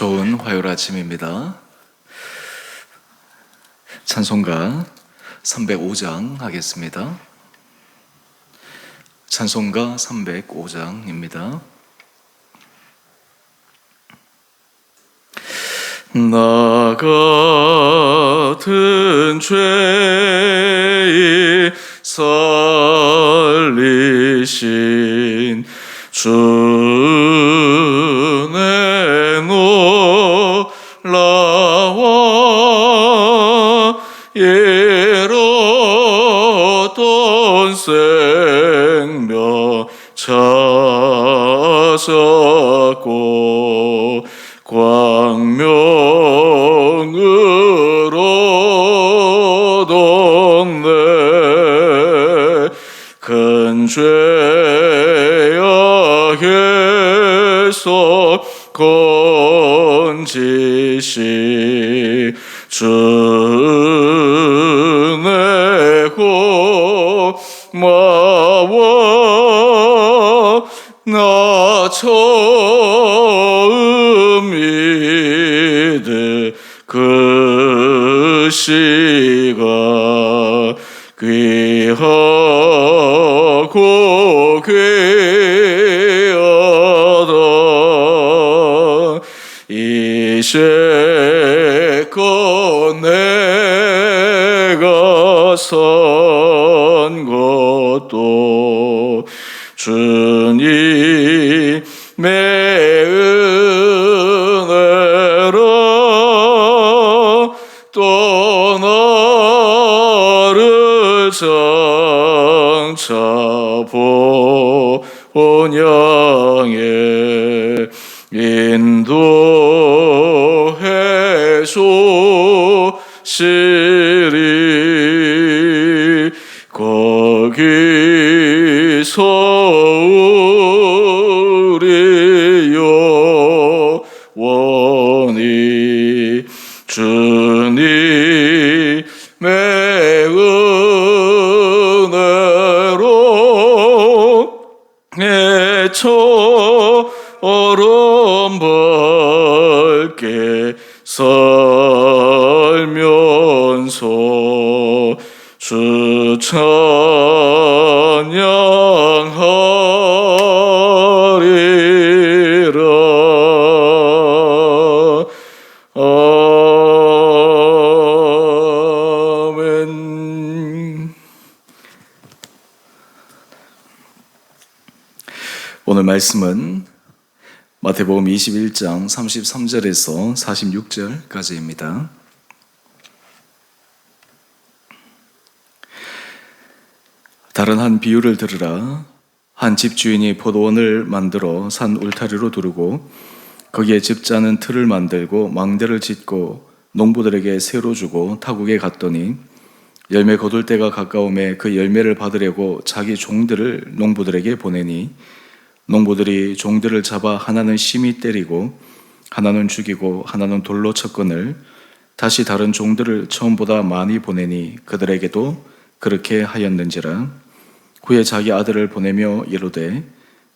좋은 화요일 아침입니다. 찬송가 305장 하겠습니다. 찬송가 305장입니다. 나 같은 죄인 살리신 주 내 놀라와 잃었던 생명 찾았고 광명으로 얻었네. 큰 죄악에서 건지시 주 내 고마워. 나 처음 믿은 그 시간 귀하고 귀하다. 이제껏 내가 산 것도 주님의 은혜라. 또 나를 장차 본향에 인도해 주시리. 거기서 우리 영원히 주님의 은혜로 애처럼 밝게 살면서 주 찬양하리라. 아멘. 오늘 말씀은 마태복음 21장 33절에서 46절까지입니다. 다른 한 비유를 들으라. 한 집주인이 포도원을 만들어 산 울타리로 두르고 거기에 집 짜는 틀을 만들고 망대를 짓고 농부들에게 새로 주고 타국에 갔더니 열매 거둘 때가 가까움에 그 열매를 받으려고 자기 종들을 농부들에게 보내니 농부들이 종들을 잡아 하나는 심히 때리고 하나는 죽이고 하나는 돌로 쳤거늘 다시 다른 종들을 처음보다 많이 보내니 그들에게도 그렇게 하였는지라. 후에 자기 아들을 보내며 이르되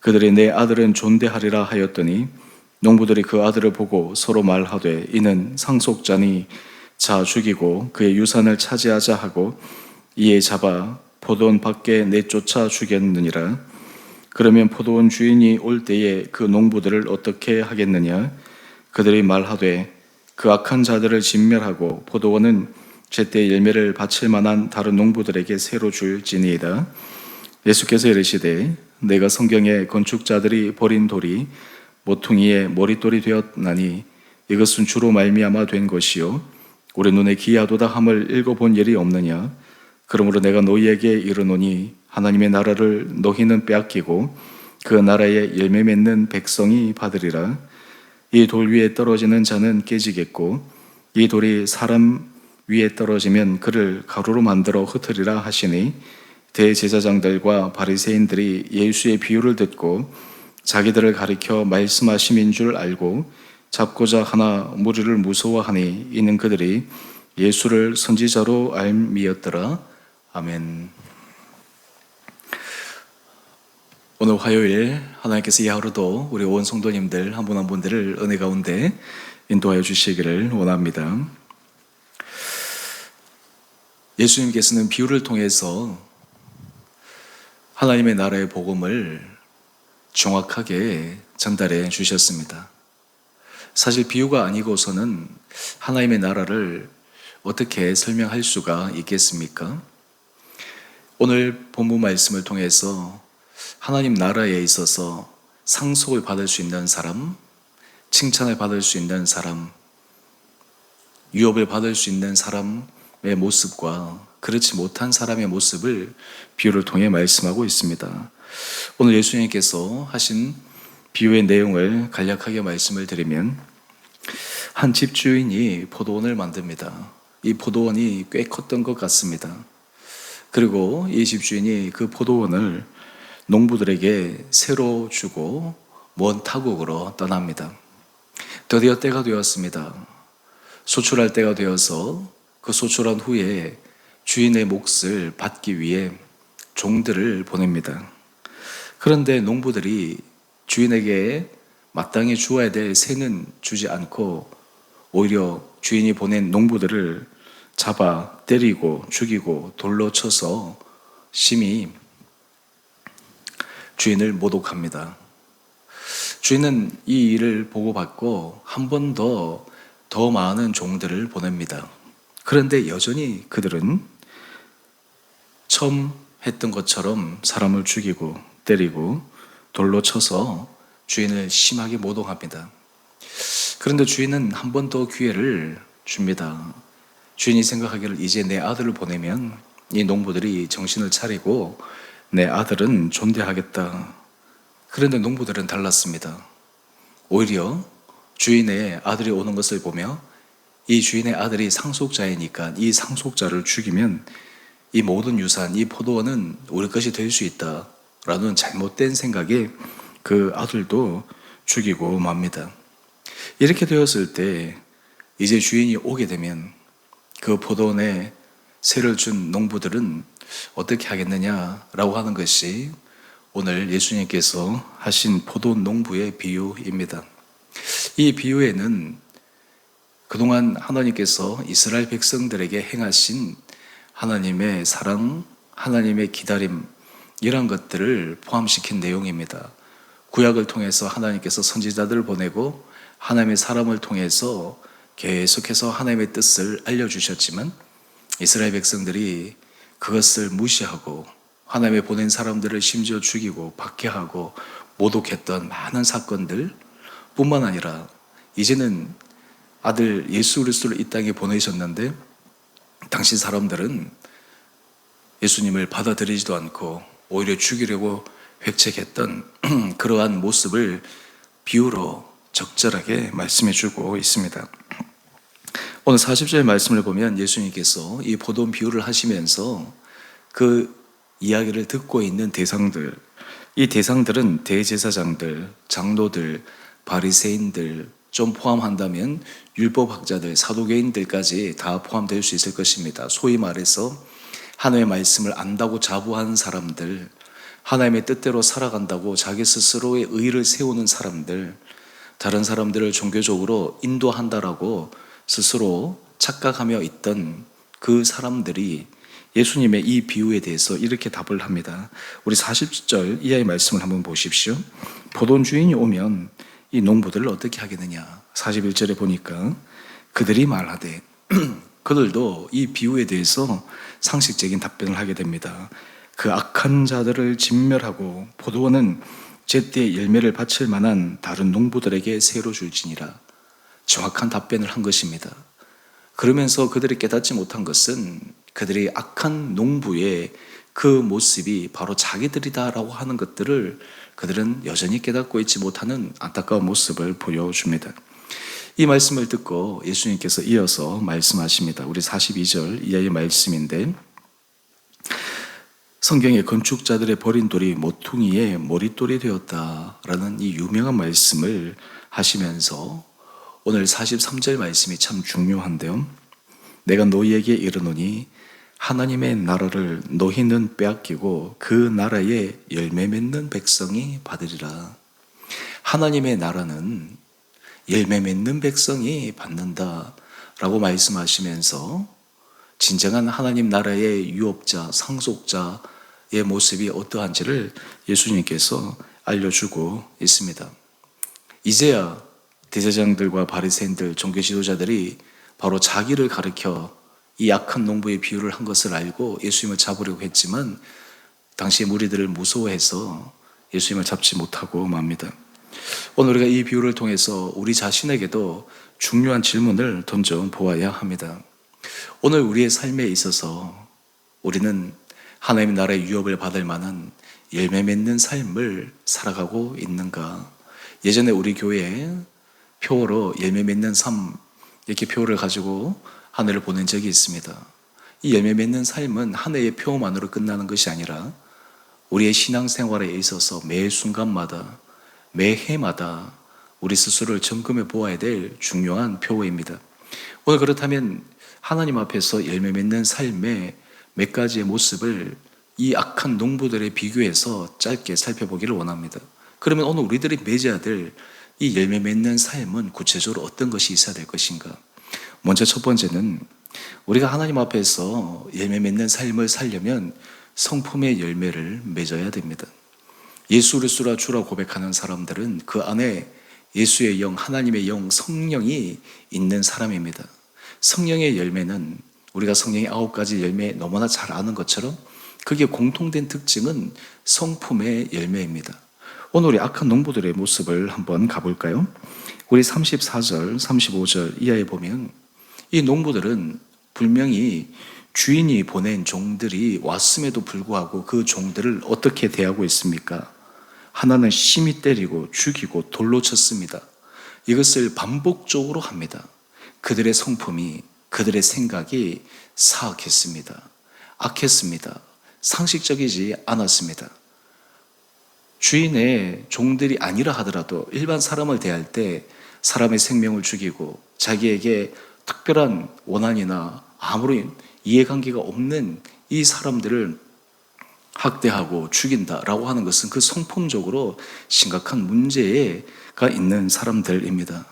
그들이 내 아들은 존대하리라 하였더니 농부들이 그 아들을 보고 서로 말하되 이는 상속자니 자 죽이고 그의 유산을 차지하자 하고 이에 잡아 포도원 밖에 내쫓아 죽였느니라. 그러면 포도원 주인이 올 때에 그 농부들을 어떻게 하겠느냐? 그들이 말하되 그 악한 자들을 진멸하고 포도원은 제때 열매를 바칠 만한 다른 농부들에게 새로 줄지니이다. 예수께서 이르시되 내가 성경에 건축자들이 버린 돌이 모퉁이의 머릿돌이 되었나니 이것은 주로 말미암아 된 것이요 우리 눈에 기이하도다 함을 읽어본 일이 없느냐? 그러므로 내가 너희에게 이르노니 하나님의 나라를 너희는 빼앗기고 그 나라에 열매 맺는 백성이 받으리라. 이 돌 위에 떨어지는 자는 깨지겠고 이 돌이 사람 위에 떨어지면 그를 가루로 만들어 흩으리라 하시니 대제사장들과 바리새인들이 예수의 비유를 듣고 자기들을 가리켜 말씀하심인 줄 알고 잡고자 하나 무리를 무서워하니 이는 그들이 예수를 선지자로 알미었더라. 아멘. 오늘 화요일 하나님께서 이 하루도 우리 온 성도님들 한 분 한 분들을 은혜 가운데 인도하여 주시기를 원합니다. 예수님께서는 비유를 통해서 하나님의 나라의 복음을 정확하게 전달해 주셨습니다. 사실 비유가 아니고서는 하나님의 나라를 어떻게 설명할 수가 있겠습니까? 오늘 본문 말씀을 통해서 하나님 나라에 있어서 상속을 받을 수 있는 사람, 칭찬을 받을 수 있는 사람, 유업을 받을 수 있는 사람의 모습과 그렇지 못한 사람의 모습을 비유를 통해 말씀하고 있습니다. 오늘 예수님께서 하신 비유의 내용을 간략하게 말씀을 드리면, 한 집주인이 포도원을 만듭니다. 이 포도원이 꽤 컸던 것 같습니다. 그리고 이 집주인이 그 포도원을 농부들에게 새로 주고 먼 타국으로 떠납니다. 드디어 때가 되었습니다. 소출할 때가 되어서 그 소출한 후에 주인의 몫을 받기 위해 종들을 보냅니다. 그런데 농부들이 주인에게 마땅히 주어야 될 새는 주지 않고 오히려 주인이 보낸 농부들을 잡아 때리고 죽이고 돌로 쳐서 심히 주인을 모독합니다. 주인은 이 일을 보고받고 한 번 더 많은 종들을 보냅니다. 그런데 여전히 그들은 처음 했던 것처럼 사람을 죽이고 때리고 돌로 쳐서 주인을 심하게 모독합니다. 그런데 주인은 한 번 더 기회를 줍니다. 주인이 생각하기를 이제 내 아들을 보내면 이 농부들이 정신을 차리고 내 아들은 존대하겠다. 그런데 농부들은 달랐습니다. 오히려 주인의 아들이 오는 것을 보며 이 주인의 아들이 상속자이니까 이 상속자를 죽이면 이 모든 유산, 이 포도원은 우리 것이 될 수 있다 라는 잘못된 생각에 그 아들도 죽이고 맙니다. 이렇게 되었을 때 이제 주인이 오게 되면 그 포도원에 새를 준 농부들은 어떻게 하겠느냐라고 하는 것이 오늘 예수님께서 하신 포도원 농부의 비유입니다. 이 비유에는 그동안 하나님께서 이스라엘 백성들에게 행하신 하나님의 사랑, 하나님의 기다림, 이런 것들을 포함시킨 내용입니다. 구약을 통해서 하나님께서 선지자들을 보내고 하나님의 사람을 통해서 계속해서 하나님의 뜻을 알려주셨지만 이스라엘 백성들이 그것을 무시하고 하나님의 보낸 사람들을 심지어 죽이고 박해하고 모독했던 많은 사건들 뿐만 아니라 이제는 아들 예수 그리스도를 이 땅에 보내셨는데 당시 사람들은 예수님을 받아들이지도 않고 오히려 죽이려고 획책했던 그러한 모습을 비유로 적절하게 말씀해 주고 있습니다. 오늘 40절 말씀을 보면 예수님께서 이 포도원 비유를 하시면서 그 이야기를 듣고 있는 대상들, 이 대상들은 대제사장들, 장로들, 바리새인들 좀 포함한다면 율법학자들, 사두개인들까지 다 포함될 수 있을 것입니다. 소위 말해서 하나님의 말씀을 안다고 자부하는 사람들, 하나님의 뜻대로 살아간다고 자기 스스로의 의를 세우는 사람들, 다른 사람들을 종교적으로 인도한다라고 스스로 착각하며 있던 그 사람들이 예수님의 이 비유에 대해서 이렇게 답을 합니다. 우리 40절 이하의 말씀을 한번 보십시오. 포도원 주인이 오면 이 농부들을 어떻게 하겠느냐. 41절에 보니까 그들이 말하되 그들도 이 비유에 대해서 상식적인 답변을 하게 됩니다. 그 악한 자들을 진멸하고 포도원은 제때 열매를 바칠 만한 다른 농부들에게 새로 줄지니라. 정확한 답변을 한 것입니다. 그러면서 그들이 깨닫지 못한 것은 그들이 악한 농부의 그 모습이 바로 자기들이다라고 하는 것들을 그들은 여전히 깨닫고 있지 못하는 안타까운 모습을 보여줍니다. 이 말씀을 듣고 예수님께서 이어서 말씀하십니다. 우리 42절 이하의 말씀인데, 성경에 건축자들의 버린 돌이 모퉁이에 머릿돌이 되었다라는 이 유명한 말씀을 하시면서 오늘 43절 말씀이 참 중요한데요. 내가 너희에게 이르노니 하나님의 나라를 너희는 빼앗기고 그 나라에 열매 맺는 백성이 받으리라. 하나님의 나라는 열매 맺는 백성이 받는다라고 말씀하시면서 진정한 하나님 나라의 유업자, 상속자의 모습이 어떠한지를 예수님께서 알려주고 있습니다. 이제야 대제사장들과 바리새인들, 종교 지도자들이 바로 자기를 가리켜 이 악한 농부의 비유를 한 것을 알고 예수님을 잡으려고 했지만 당시의 무리들을 무서워해서 예수님을 잡지 못하고 맙니다. 오늘 우리가 이 비유를 통해서 우리 자신에게도 중요한 질문을 던져 보아야 합니다. 오늘 우리의 삶에 있어서 우리는 하나님의 나라의 유업을 받을 만한 열매 맺는 삶을 살아가고 있는가? 예전에 우리 교회에 표어로 열매 맺는 삶 이렇게 표어를 가지고 한 해를 보낸 적이 있습니다. 이 열매 맺는 삶은 한 해의 표어만으로 끝나는 것이 아니라 우리의 신앙생활에 있어서 매 순간마다 매 해마다 우리 스스로를 점검해 보아야 될 중요한 표어입니다. 오늘 그렇다면 하나님 앞에서 열매 맺는 삶의 몇 가지의 모습을 이 악한 농부들의 비교해서 짧게 살펴보기를 원합니다. 그러면 오늘 우리들이 맺어야 될 이 열매 맺는 삶은 구체적으로 어떤 것이 있어야 될 것인가? 먼저 첫 번째는 우리가 하나님 앞에서 열매 맺는 삶을 살려면 성품의 열매를 맺어야 됩니다. 예수 그리스도라 주라 고백하는 사람들은 그 안에 예수의 영, 하나님의 영, 성령이 있는 사람입니다. 성령의 열매는 우리가 성령의 9가지 열매 너무나 잘 아는 것처럼 그게 공통된 특징은 성품의 열매입니다. 오늘 우리 악한 농부들의 모습을 한번 가볼까요? 우리 34절, 35절 이하에 보면 이 농부들은 분명히 주인이 보낸 종들이 왔음에도 불구하고 그 종들을 어떻게 대하고 있습니까? 하나는 심히 때리고 죽이고 돌로 쳤습니다. 이것을 반복적으로 합니다. 그들의 성품이, 그들의 생각이 사악했습니다. 악했습니다. 상식적이지 않았습니다. 주인의 종들이 아니라 하더라도 일반 사람을 대할 때 사람의 생명을 죽이고 자기에게 특별한 원한이나 아무런 이해관계가 없는 이 사람들을 학대하고 죽인다라고 하는 것은 그 성품적으로 심각한 문제가 있는 사람들입니다.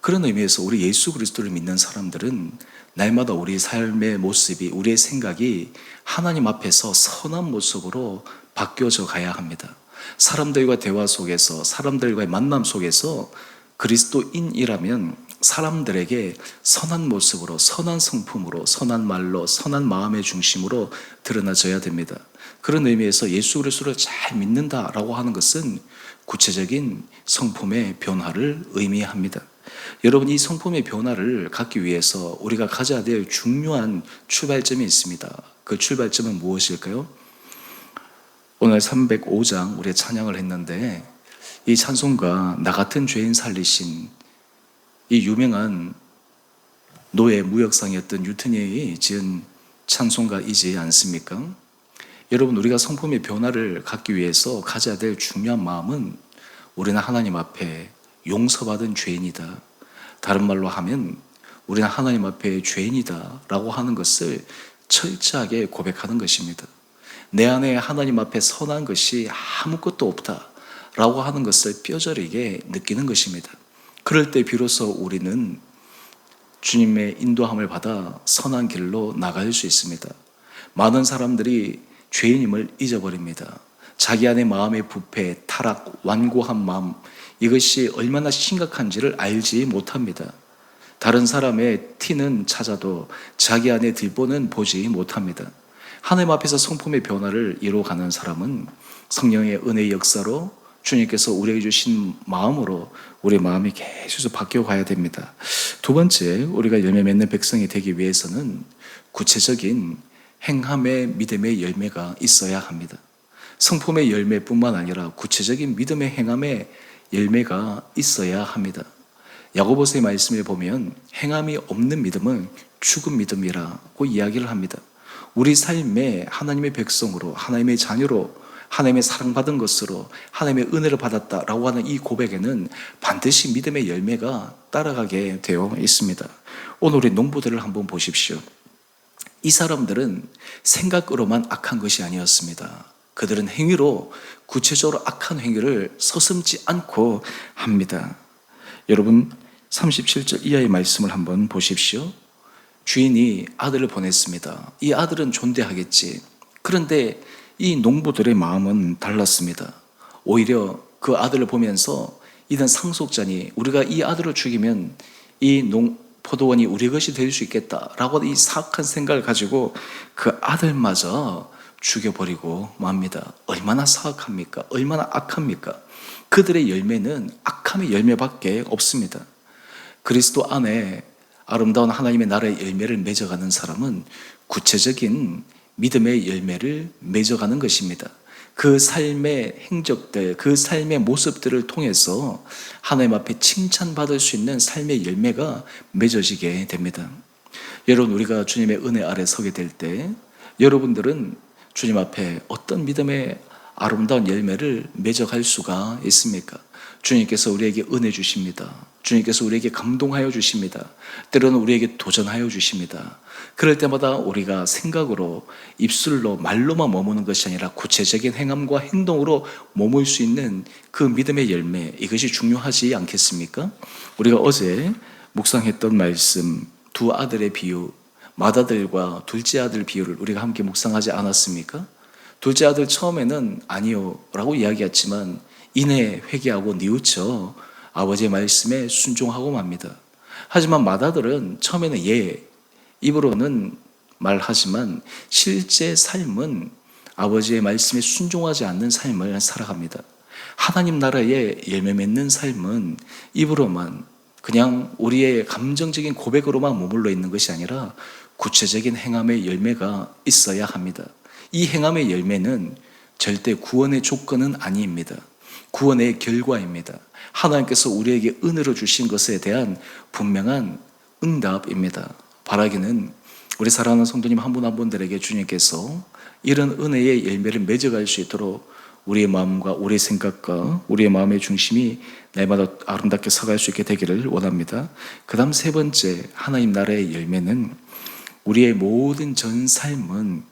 그런 의미에서 우리 예수 그리스도를 믿는 사람들은 날마다 우리 삶의 모습이, 우리의 생각이 하나님 앞에서 선한 모습으로 바뀌어져 가야 합니다. 사람들과 대화 속에서, 사람들과의 만남 속에서 그리스도인이라면 사람들에게 선한 모습으로, 선한 성품으로, 선한 말로, 선한 마음의 중심으로 드러나져야 됩니다. 그런 의미에서 예수 그리스도를 잘 믿는다라고 하는 것은 구체적인 성품의 변화를 의미합니다. 여러분, 이 성품의 변화를 갖기 위해서 우리가 가져야 될 중요한 출발점이 있습니다. 그 출발점은 무엇일까요? 오늘 305장 우리 찬양을 했는데 이 찬송가 나 같은 죄인 살리신 이 유명한 노예 무역상이었던 유트니에이 지은 찬송가이지 않습니까? 여러분, 우리가 성품의 변화를 갖기 위해서 가져야 될 중요한 마음은 우리는 하나님 앞에 용서받은 죄인이다. 다른 말로 하면 우리는 하나님 앞에 죄인이다 라고 하는 것을 철저하게 고백하는 것입니다. 내 안에 하나님 앞에 선한 것이 아무것도 없다 라고 하는 것을 뼈저리게 느끼는 것입니다. 그럴 때 비로소 우리는 주님의 인도함을 받아 선한 길로 나갈 수 있습니다. 많은 사람들이 죄인임을 잊어버립니다. 자기 안에 마음의 부패, 타락, 완고한 마음, 이것이 얼마나 심각한지를 알지 못합니다. 다른 사람의 티는 찾아도 자기 안에 들보는 보지 못합니다. 하나님 앞에서 성품의 변화를 이루어가는 사람은 성령의 은혜의 역사로 주님께서 우리에게 주신 마음으로 우리의 마음이 계속 바뀌어가야 됩니다. 두 번째, 우리가 열매 맺는 백성이 되기 위해서는 구체적인 행함의 믿음의 열매가 있어야 합니다. 성품의 열매뿐만 아니라 구체적인 믿음의 행함의 열매가 있어야 합니다. 야고보서의 말씀을 보면 행함이 없는 믿음은 죽은 믿음이라고 이야기를 합니다. 우리 삶에 하나님의 백성으로, 하나님의 자녀로, 하나님의 사랑받은 것으로 하나님의 은혜를 받았다라고 하는 이 고백에는 반드시 믿음의 열매가 따라가게 되어 있습니다. 오늘 우리 농부들을 한번 보십시오. 이 사람들은 생각으로만 악한 것이 아니었습니다. 그들은 행위로 구체적으로 악한 행위를 서슴지 않고 합니다. 여러분, 37절 이하의 말씀을 한번 보십시오. 주인이 아들을 보냈습니다. 이 아들은 존대하겠지. 그런데 이 농부들의 마음은 달랐습니다. 오히려 그 아들을 보면서 이런 상속자니 우리가 이 아들을 죽이면 이 포도원이 우리 것이 될 수 있겠다라고 이 사악한 생각을 가지고 그 아들마저 죽여버리고 맙니다. 얼마나 사악합니까? 얼마나 악합니까? 그들의 열매는 악함의 열매밖에 없습니다. 그리스도 안에 아름다운 하나님의 나라의 열매를 맺어가는 사람은 구체적인 믿음의 열매를 맺어가는 것입니다. 그 삶의 행적들, 그 삶의 모습들을 통해서 하나님 앞에 칭찬받을 수 있는 삶의 열매가 맺어지게 됩니다. 여러분, 우리가 주님의 은혜 아래 서게 될 때 여러분들은 주님 앞에 어떤 믿음의 아름다운 열매를 맺어갈 수가 있습니까? 주님께서 우리에게 은혜 주십니다. 주님께서 우리에게 감동하여 주십니다. 때로는 우리에게 도전하여 주십니다. 그럴 때마다 우리가 생각으로, 입술로, 말로만 머무는 것이 아니라 구체적인 행함과 행동으로 머물 수 있는 그 믿음의 열매, 이것이 중요하지 않겠습니까? 우리가 어제 묵상했던 말씀, 두 아들의 비유, 맏아들과 둘째 아들 비유를 우리가 함께 묵상하지 않았습니까? 둘째 아들 처음에는 아니요 라고 이야기했지만 이내 회개하고 뉘우쳐 아버지의 말씀에 순종하고 맙니다. 하지만 맏아들은 처음에는 예, 입으로는 말하지만 실제 삶은 아버지의 말씀에 순종하지 않는 삶을 살아갑니다. 하나님 나라의 열매 맺는 삶은 입으로만, 그냥 우리의 감정적인 고백으로만 머물러 있는 것이 아니라 구체적인 행함의 열매가 있어야 합니다. 이 행함의 열매는 절대 구원의 조건은 아닙니다. 구원의 결과입니다. 하나님께서 우리에게 은혜로 주신 것에 대한 분명한 응답입니다. 바라기는 우리 사랑하는 성도님 한 분 한 분들에게 주님께서 이런 은혜의 열매를 맺어갈 수 있도록 우리의 마음과 우리의 생각과 우리의 마음의 중심이 날마다 아름답게 서갈 수 있게 되기를 원합니다. 그 다음 세 번째, 하나님 나라의 열매는 우리의 모든 전 삶은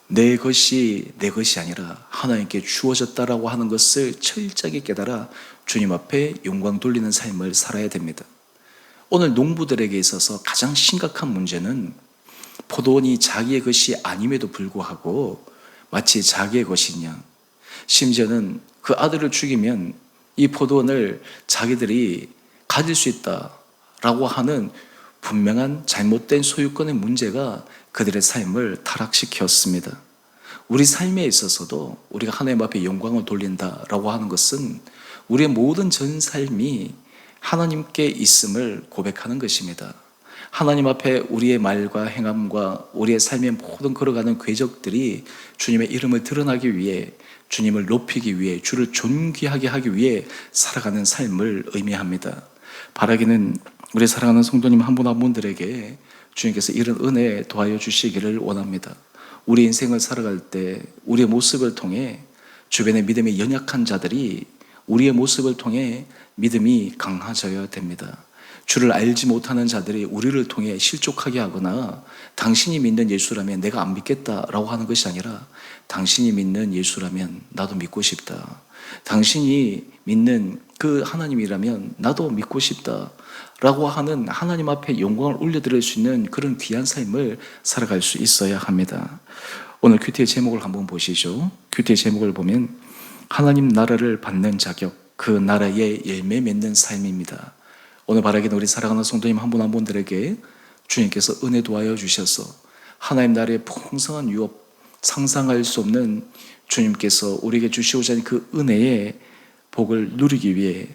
내 것이 아니라 하나님께 주어졌다라고 하는 것을 철저하게 깨달아 주님 앞에 영광 돌리는 삶을 살아야 됩니다. 오늘 농부들에게 있어서 가장 심각한 문제는 포도원이 자기의 것이 아님에도 불구하고 마치 자기의 것이냐, 심지어는 그 아들을 죽이면 이 포도원을 자기들이 가질 수 있다라고 하는 분명한 잘못된 소유권의 문제가 그들의 삶을 타락시켰습니다. 우리 삶에 있어서도 우리가 하나님 앞에 영광을 돌린다라고 하는 것은 우리의 모든 전 삶이 하나님께 있음을 고백하는 것입니다. 하나님 앞에 우리의 말과 행함과 우리의 삶의 모든 걸어가는 궤적들이 주님의 이름을 드러나기 위해, 주님을 높이기 위해, 주를 존귀하게 하기 위해 살아가는 삶을 의미합니다. 바라기는 우리 사랑하는 성도님 한 분 한 분들에게 주님께서 이런 은혜 도와여 주시기를 원합니다. 우리 인생을 살아갈 때 우리의 모습을 통해 주변의 믿음이 연약한 자들이 우리의 모습을 통해 믿음이 강해져야 됩니다. 주를 알지 못하는 자들이 우리를 통해 실족하게 하거나 당신이 믿는 예수라면 내가 안 믿겠다라고 하는 것이 아니라 당신이 믿는 예수라면 나도 믿고 싶다. 당신이 믿는 그 하나님이라면 나도 믿고 싶다 라고 하는 하나님 앞에 영광을 올려드릴 수 있는 그런 귀한 삶을 살아갈 수 있어야 합니다. 오늘 큐티의 제목을 한번 보시죠. 큐티의 제목을 보면 하나님 나라를 받는 자격, 그 나라의 열매 맺는 삶입니다. 오늘 바라기는 우리 사랑하는 성도님 한 분 한 분들에게 주님께서 은혜 도와여 주셔서 하나님 나라의 풍성한 유업, 상상할 수 없는 주님께서 우리에게 주시고자 하는 그 은혜의 복을 누리기 위해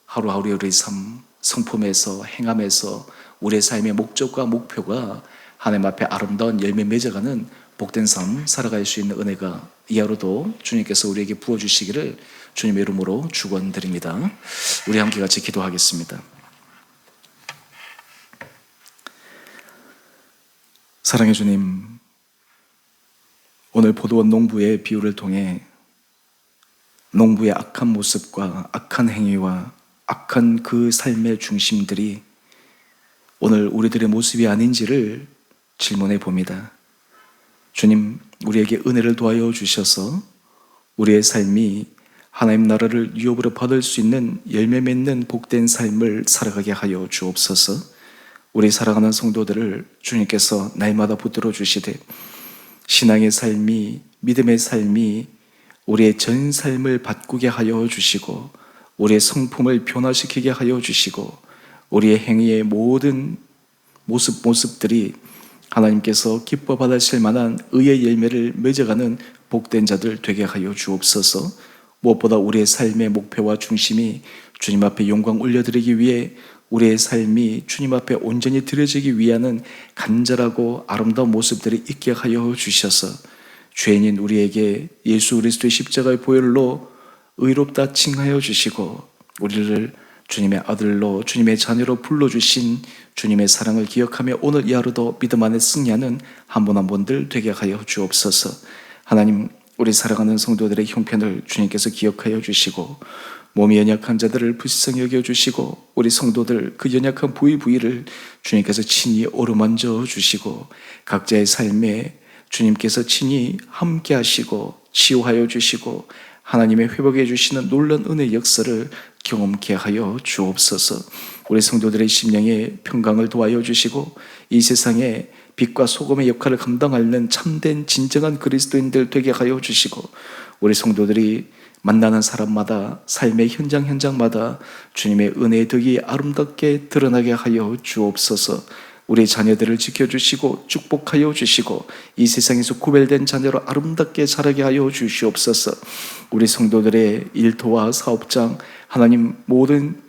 하루하루의 우리 삶, 성품에서, 행함에서 우리의 삶의 목적과 목표가 하나님 앞에 아름다운 열매 맺어가는 복된 삶 살아갈 수 있는 은혜가 이 하루도 주님께서 우리에게 부어주시기를 주님의 이름으로 축원드립니다. 우리 함께 같이 기도하겠습니다. 사랑의 주님, 오늘 포도원 농부의 비유를 통해 농부의 악한 모습과 악한 행위와 악한 그 삶의 중심들이 오늘 우리들의 모습이 아닌지를 질문해 봅니다. 주님, 우리에게 은혜를 도와여 주셔서 우리의 삶이 하나님 나라를 유업으로 받을 수 있는 열매 맺는 복된 삶을 살아가게 하여 주옵소서. 우리 사랑하는 성도들을 주님께서 날마다 붙들어 주시되 신앙의 삶이, 믿음의 삶이 우리의 전 삶을 바꾸게 하여 주시고 우리의 성품을 변화시키게 하여 주시고 우리의 행위의 모든 모습들이 하나님께서 기뻐 받으실 만한 의의 열매를 맺어가는 복된 자들 되게 하여 주옵소서. 무엇보다 우리의 삶의 목표와 중심이 주님 앞에 영광 올려드리기 위해 우리의 삶이 주님 앞에 온전히 드려지기 위하는 간절하고 아름다운 모습들이 있게 하여 주셔서 죄인인 우리에게 예수 그리스도의 십자가의 보혈로 의롭다 칭하여 주시고 우리를 주님의 아들로 주님의 자녀로 불러주신 주님의 사랑을 기억하며 오늘 이 하루도 믿음 안에 승리하는 한 분 한 분들 되게 하여 주옵소서. 하나님, 우리 사랑하는 성도들의 형편을 주님께서 기억하여 주시고 몸이 연약한 자들을 불쌍히 여겨주시고 우리 성도들 그 연약한 부위를 주님께서 친히 어루만져 주시고 각자의 삶에 주님께서 친히 함께 하시고 치유하여 주시고 하나님의 회복해 주시는 놀라운 은혜의 역사를 경험케 하여 주옵소서. 우리 성도들의 심령에 평강을 도와여 주시고 이 세상에 빛과 소금의 역할을 감당하는 참된 진정한 그리스도인들 되게 하여 주시고 우리 성도들이 만나는 사람마다 삶의 현장마다 주님의 은혜의 덕이 아름답게 드러나게 하여 주옵소서. 우리 자녀들을 지켜주시고 축복하여 주시고 이 세상에서 구별된 자녀로 아름답게 자라게 하여 주시옵소서. 우리 성도들의 일터와 사업장, 하나님 모든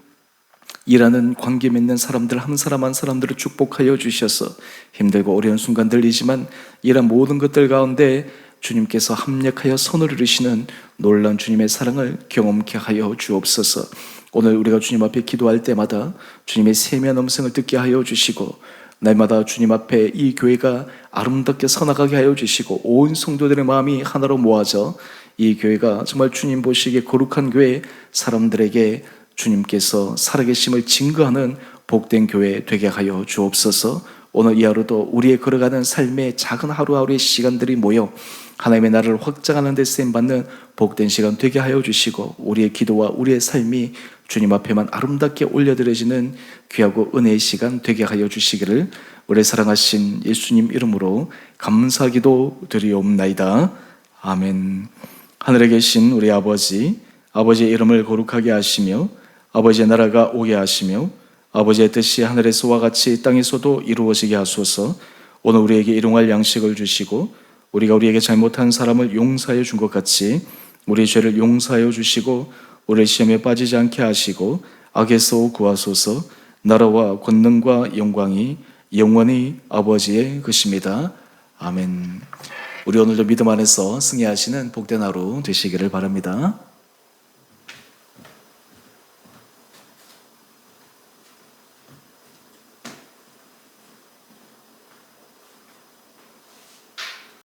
일하는 관계 맺는 사람들 한 사람 한 사람들을 축복하여 주셔서 힘들고 어려운 순간들이지만 이런 모든 것들 가운데 주님께서 합력하여 선을 이루시는 놀라운 주님의 사랑을 경험케 하여 주옵소서. 오늘 우리가 주님 앞에 기도할 때마다 주님의 세미한 음성을 듣게 하여 주시고 날마다 주님 앞에 이 교회가 아름답게 서나가게 하여 주시고 온 성도들의 마음이 하나로 모아져 이 교회가 정말 주님 보시기에 거룩한 교회, 사람들에게 주님께서 살아계심을 증거하는 복된 교회 되게 하여 주옵소서. 오늘 이 하루도 우리의 걸어가는 삶의 작은 하루하루의 시간들이 모여 하나님의 나라를 확장하는 데 쓰임받는 복된 시간 되게 하여 주시고 우리의 기도와 우리의 삶이 주님 앞에만 아름답게 올려드려지는 귀하고 은혜의 시간 되게 하여 주시기를 우리 사랑하신 예수님 이름으로 감사기도 드리옵나이다. 아멘. 하늘에 계신 우리 아버지, 아버지의 이름을 거룩하게 하시며 아버지의 나라가 오게 하시며 아버지의 뜻이 하늘에서와 같이 땅에서도 이루어지게 하소서. 오늘 우리에게 일용할 양식을 주시고 우리가 우리에게 잘못한 사람을 용서하여 준 것 같이 우리 죄를 용서하여 주시고 우리를 시험에 빠지지 않게 하시고 악에서 구하소서. 나라와 권능과 영광이 영원히 아버지의 것입니다. 아멘. 우리 오늘도 믿음 안에서 승리하시는 복된 하루 되시기를 바랍니다.